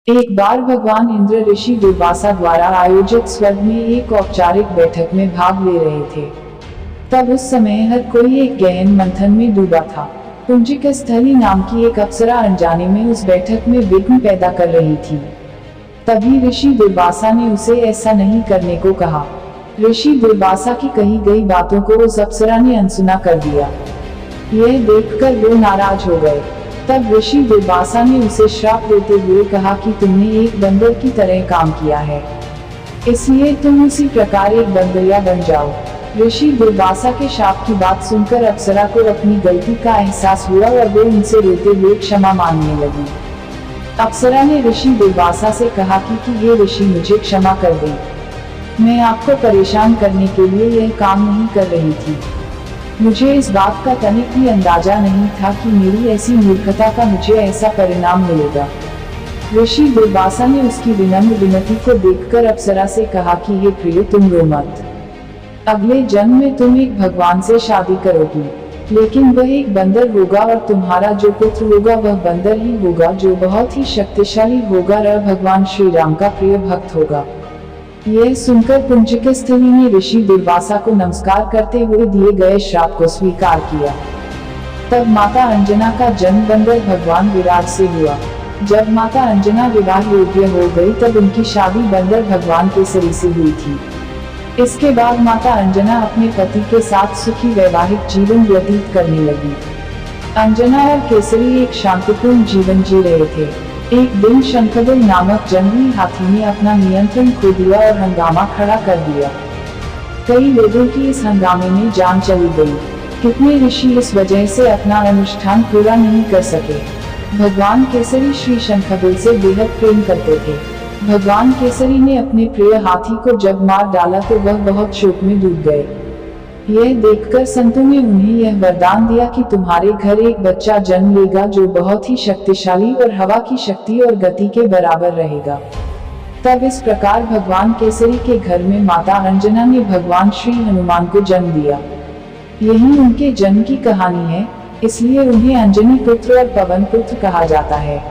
एक बार भगवान इंद्र ऋषि दुर्वासा द्वारा आयोजित स्वर्ग में एक औपचारिक बैठक में भाग ले रहे थे। तब उस समय हर कोई एक गहन मंथन में डूबा था। पुंजिक स्थली नाम की एक अप्सरा अनजाने में उस बैठक में विघ्न पैदा कर रही थी। तभी ऋषि दुर्वासा ने उसे ऐसा नहीं करने को कहा। ऋषि दुर्वासा की कही गई बातों को उस अप्सरा ने अनसुना कर दिया। यह देखकर वो नाराज हो गए। तब ऋषि दुर्वासा ने उसे श्राप देते हुए कहा कि तुमने एक बंदर की तरह काम किया है, इसलिए तुम उसी प्रकार एक बंदरिया बन जाओ। ऋषि दुर्वासा के शाप की बात सुनकर अप्सरा को अपनी गलती का एहसास हुआ और वो उनसे रोते हुए क्षमा मांगने लगी। अप्सरा ने ऋषि दुर्वासा से कहा कि हे ऋषि, मुझे क्षमा कर दें। मैं आपको परेशान करने के लिए यह काम नहीं कर रही थी। मुझे इस बात का तनिक भी अंदाजा नहीं था कि मेरी ऐसी मूर्खता का मुझे ऐसा परिणाम मिलेगा। ऋषि दुर्वासा ने उसकी विनम्र विनती को देखकर अप्सरा से कहा कि हे प्रिय, तुम रो मत। अगले जन्म में तुम एक भगवान से शादी करोगी, लेकिन वह एक बंदर होगा और तुम्हारा जो पुत्र होगा वह बंदर ही होगा, जो बहुत ही शक्तिशाली होगा और भगवान श्री राम का प्रिय भक्त होगा। यह सुनकर पुंजिक स्थली ने ऋषि दुर्वासा को नमस्कार करते हुए दिए गए श्राप को स्वीकार किया। तब माता अंजना का जन्म बंदर भगवान विराट से हुआ। जब माता अंजना विवाह योग्य हो गई तब उनकी शादी बंदर भगवान केसरी से हुई थी। इसके बाद माता अंजना अपने पति के साथ सुखी वैवाहिक जीवन व्यतीत करने लगी। अंजना और केसरी एक शांतिपूर्ण जीवन जी रहे थे। एक दिन शंखबिल नामक जंगली हाथी ने अपना नियंत्रण खो दिया और हंगामा खड़ा कर दिया। कई लोगों की इस हंगामे में जान चली गई। कितने ऋषि इस वजह से अपना अनुष्ठान पूरा नहीं कर सके। भगवान केसरी श्री शंखबिल से बेहद प्रेम करते थे। भगवान केसरी ने अपने प्रिय हाथी को जब मार डाला तो वह बहुत शोक में डूब गए। यह देखकर संतों ने उन्हें यह वरदान दिया कि तुम्हारे घर एक बच्चा जन्म लेगा जो बहुत ही शक्तिशाली और हवा की शक्ति और गति के बराबर रहेगा। तब इस प्रकार भगवान केसरी के घर में माता अंजना ने भगवान श्री हनुमान को जन्म दिया। यही उनके जन्म की कहानी है, इसलिए उन्हें अंजनी पुत्र और पवन पुत्र कहा जाता है।